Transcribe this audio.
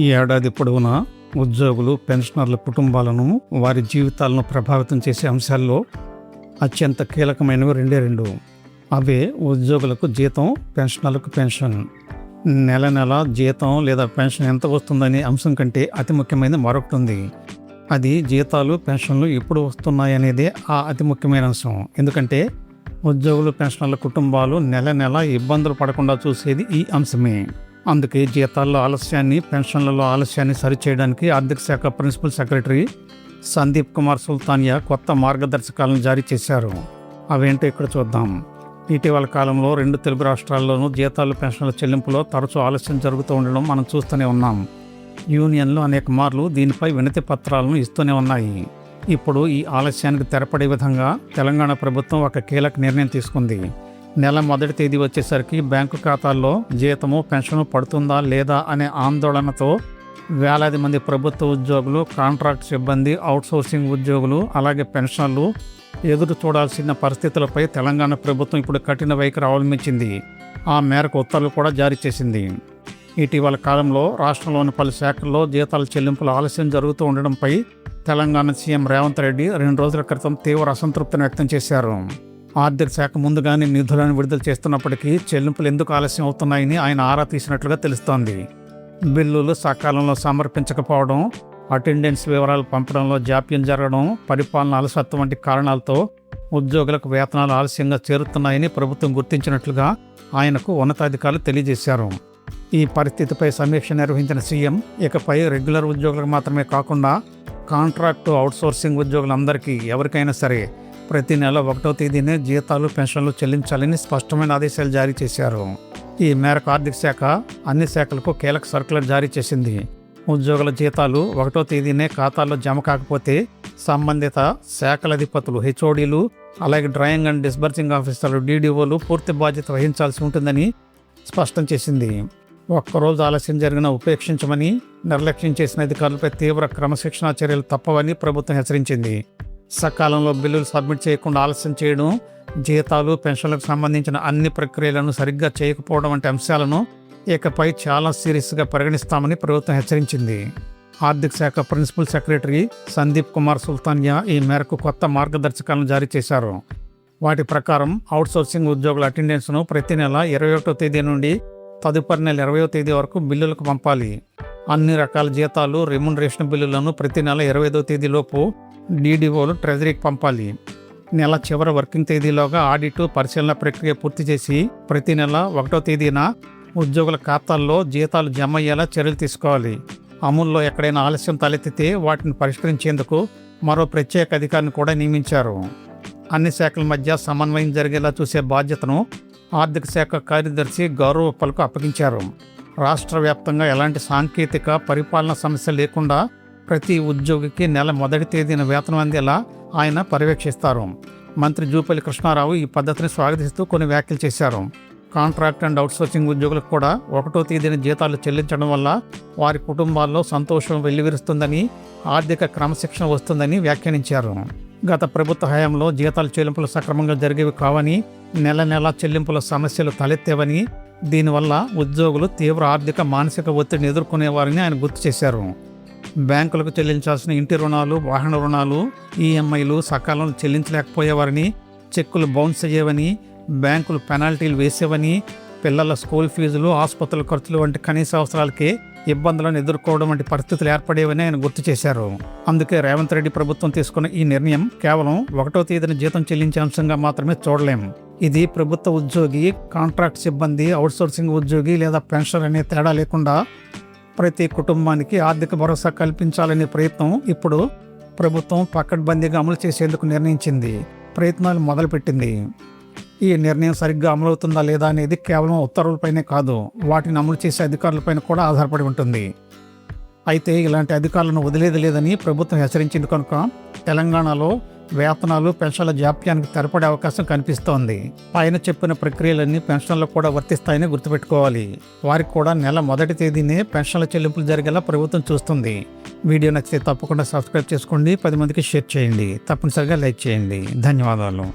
ఈ ఏడాది పొడవునా ఉద్యోగులు, పెన్షనర్ల కుటుంబాలను, వారి జీవితాలను ప్రభావితం చేసే అంశాల్లో అత్యంత కీలకమైనవి రెండు. అవే ఉద్యోగులకు జీతం, పెన్షనర్లకు పెన్షన్. నెల నెల జీతం లేదా పెన్షన్ ఎంత వస్తుందనే అంశం కంటే అతి ముఖ్యమైనది మరొకటి ఉంది. అది జీతాలు, పెన్షన్లు ఎప్పుడు వస్తున్నాయనేదే ఆ అతి ముఖ్యమైన అంశం. ఎందుకంటే ఉద్యోగులు, పెన్షనర్ల కుటుంబాలు నెల నెల ఇబ్బందులు పడకుండా చూసేది ఈ అంశమే. అందుకే జీతాల్లో ఆలస్యాన్ని, పెన్షన్లలో ఆలస్యాన్ని సరిచేయడానికి ఆర్థిక శాఖ ప్రిన్సిపల్ సెక్రటరీ సందీప్ కుమార్ సుల్తానియా కొత్త మార్గదర్శకాలను జారీ చేశారు. అవేంటో ఇక్కడ చూద్దాం. ఇటీవల కాలంలో 2 తెలుగు రాష్ట్రాల్లోనూ జీతాలు, పెన్షన్ల చెల్లింపులో తరచూ ఆలస్యం జరుగుతూ ఉండడం మనం చూస్తూనే ఉన్నాం. యూనియన్లు అనేక మార్లు దీనిపై వినతి పత్రాలను ఇస్తూనే ఉన్నాయి. ఇప్పుడు ఈ ఆలస్యానికి తెరపడే విధంగా తెలంగాణ ప్రభుత్వం ఒక కీలక నిర్ణయం తీసుకుంది. నెల మొదటి తేదీ వచ్చేసరికి బ్యాంకు ఖాతాల్లో జీతము, పెన్షను పడుతుందా లేదా అనే ఆందోళనతో వేలాది మంది ప్రభుత్వ ఉద్యోగులు, కాంట్రాక్ట్ సిబ్బంది, అవుట్సోర్సింగ్ ఉద్యోగులు, అలాగే పెన్షనర్లు ఎదురు చూడాల్సిన పరిస్థితులపై తెలంగాణ ప్రభుత్వం ఇప్పుడు కఠిన వైఖరి అవలంబించింది. ఆ మేరకు ఉత్తర్వులు కూడా జారీ చేసింది. ఇటీవల కాలంలో రాష్ట్రంలోని పలు శాఖల్లో జీతాల చెల్లింపులు ఆలస్యం జరుగుతూ ఉండడంపై తెలంగాణ సీఎం రేవంత్ రెడ్డి 2 రోజుల క్రితం తీవ్ర అసంతృప్తిని వ్యక్తం చేశారు. ఆర్థిక శాఖ ముందుగానే నిధులను విడుదల చేస్తున్నప్పటికీ చెల్లింపులు ఎందుకు ఆలస్యం అవుతున్నాయని ఆయన ఆరా తీసినట్లుగా తెలుస్తోంది. బిల్లులు సకాలంలో సమర్పించకపోవడం, అటెండెన్స్ వివరాలు పంపడంలో జాప్యం జరగడం, పరిపాలన అలసత్వం వంటి కారణాలతో ఉద్యోగులకు వేతనాలు ఆలస్యంగా చేరుతున్నాయని ప్రభుత్వం గుర్తించినట్లుగా ఆయనకు ఉన్నతాధికారులు తెలియజేశారు. ఈ పరిస్థితిపై సమీక్ష నిర్వహించిన సీఎం ఇకపై రెగ్యులర్ ఉద్యోగులకు మాత్రమే కాకుండా కాంట్రాక్టు, అవుట్సోర్సింగ్ ఉద్యోగులందరికీ ఎవరికైనా సరే ప్రతి నెల 1వ తేదీనే జీతాలు, పెన్షన్లు చెల్లించాలని స్పష్టమైన ఆదేశాలు జారీ చేశారు. ఈ మేరకు ఆర్థిక శాఖ అన్ని శాఖలకు కీలక సర్క్యులర్ జారీ చేసింది. ఉద్యోగుల జీతాలు 1వ తేదీనే ఖాతాల్లో జమ కాకపోతే సంబంధిత శాఖల అధిపతులు, హెచ్ఓడీలు, అలాగే డ్రాయింగ్ అండ్ డిస్బర్సింగ్ ఆఫీసర్లు, డీడీఓలు పూర్తి బాధ్యత వహించాల్సి ఉంటుందని స్పష్టం చేసింది. ఒక్కరోజు ఆలస్యం జరిగినా ఉపేక్షించమని, నిర్లక్ష్యం చేసిన అధికారులపై తీవ్ర క్రమశిక్షణా చర్యలు తప్పవని ప్రభుత్వం హెచ్చరించింది. సకాలంలో బిల్లులు సబ్మిట్ చేయకుండా ఆలస్యం చేయడం, జీతాలు, పెన్షన్లకు సంబంధించిన అన్ని ప్రక్రియలను సరిగ్గా చేయకపోవడం వంటి అంశాలను ఇకపై చాలా సీరియస్గా పరిగణిస్తామని ప్రభుత్వం హెచ్చరించింది. ఆర్థిక శాఖ ప్రిన్సిపల్ సెక్రటరీ సందీప్ కుమార్ సుల్తానియా ఈ మేరకు కొత్త మార్గదర్శకాలను జారీ చేశారు. వాటి ప్రకారం అవుట్సోర్సింగ్ ఉద్యోగుల అటెండెన్స్ను ప్రతి నెల 21వ తేదీ నుండి తదుపరి నెల 20వ తేదీ వరకు బిల్లులకు పంపాలి. అన్ని రకాల జీతాలు, రెమ్యునరేషన్ బిల్లులను ప్రతి నెల 25వ తేదీలోపు డీడీఓలు ట్రెజరీకి పంపాలి. నెల చివరి వర్కింగ్ తేదీలోగా ఆడిట్, పరిశీలన ప్రక్రియ పూర్తి చేసి ప్రతి నెల 1వ తేదీన ఉద్యోగుల ఖాతాల్లో జీతాలు జమ అయ్యేలా చర్యలు తీసుకోవాలి. అమలులో ఎక్కడైనా ఆలస్యం తలెత్తితే వాటిని పరిష్కరించేందుకు మరో ప్రత్యేక అధికారిని కూడా నియమించారు. అన్ని శాఖల మధ్య సమన్వయం జరిగేలా చూసే బాధ్యతను ఆర్థిక శాఖ కార్యదర్శి గౌరవ్ ఉప్పల్కు అప్పగించారు. రాష్ట్ర వ్యాప్తంగా ఎలాంటి సాంకేతిక, పరిపాలన సమస్య లేకుండా ప్రతి ఉద్యోగికి నెల మొదటి తేదీన వేతనం అందేలా ఆయన పర్యవేక్షిస్తారు. మంత్రి జూపల్లి కృష్ణారావు ఈ పద్ధతిని స్వాగతిస్తూ కొన్ని వ్యాఖ్యలు చేశారు. కాంట్రాక్ట్ అండ్ అవుట్సోర్సింగ్ ఉద్యోగులకు కూడా 1వ తేదీన జీతాలు చెల్లించడం వల్ల వారి కుటుంబాల్లో సంతోషం వెల్లివిరుస్తుందని, ఆర్థిక క్రమశిక్షణ వస్తుందని వ్యాఖ్యానించారు. గత ప్రభుత్వ హయాంలో జీతాల చెల్లింపులు సక్రమంగా జరిగేవి కావని, నెల నెల చెల్లింపుల సమస్యలు తలెత్తేవని, దీనివల్ల ఉద్యోగులు తీవ్ర ఆర్థిక, మానసిక ఒత్తిడిని ఎదుర్కొనేవారని ఆయన గుర్తు చేశారు. బ్యాంకులకు చెల్లించాల్సిన ఇంటి రుణాలు, వాహన రుణాలు, ఈఎంఐలు సకాలంలో చెల్లించలేకపోయేవారని, చెక్కులు బౌన్స్ అయ్యేవని, బ్యాంకులు పెనాల్టీలు వేసేవని, పిల్లల స్కూల్ ఫీజులు, ఆసుపత్రుల ఖర్చులు వంటి కనీస అవసరాలకే ఇబ్బందులను ఎదుర్కోవడం వంటి పరిస్థితులు ఏర్పడేవని ఆయన గుర్తు చేశారు. అందుకే రేవంత్ రెడ్డి ప్రభుత్వం తీసుకున్న ఈ నిర్ణయం కేవలం 1వ తేదీన జీతం చెల్లించే అంశంగా మాత్రమే చూడలేం. ఇది ప్రభుత్వ ఉద్యోగి, కాంట్రాక్ట్ సిబ్బంది, అవుట్సోర్సింగ్ ఉద్యోగి లేదా పెన్షన్ అనే తేడా లేకుండా ప్రతి కుటుంబానికి ఆర్థిక భరోసా కల్పించాలనే ప్రయత్నం ఇప్పుడు ప్రభుత్వం పకడ్బందీగా అమలు చేసేందుకు నిర్ణయించింది, ప్రయత్నాలు మొదలుపెట్టింది. ఈ నిర్ణయం సరిగ్గా అమలవుతుందా లేదా అనేది కేవలం ఉత్తర్వులపైనే కాదు, వాటిని అమలు చేసే అధికారులపైన కూడా ఆధారపడి ఉంటుంది. అయితే ఇలాంటి అధికారులను వదిలేది లేదని ప్రభుత్వం హెచ్చరించింది కనుక తెలంగాణలో వేతనాలు, పెన్షన్ల జాప్యానికి తెరపడే అవకాశం కనిపిస్తోంది. పైన చెప్పిన ప్రక్రియలన్నీ పెన్షన్లకు కూడా వర్తిస్తాయని గుర్తుపెట్టుకోవాలి. వారికి కూడా నెల మొదటి తేదీనే పెన్షన్ల చెల్లింపులు జరిగేలా ప్రభుత్వం చూస్తుంది. వీడియో నచ్చితే తప్పకుండా సబ్స్క్రైబ్ చేసుకోండి, 10 మందికి షేర్ చేయండి, తప్పనిసరిగా లైక్ చేయండి. ధన్యవాదాలు.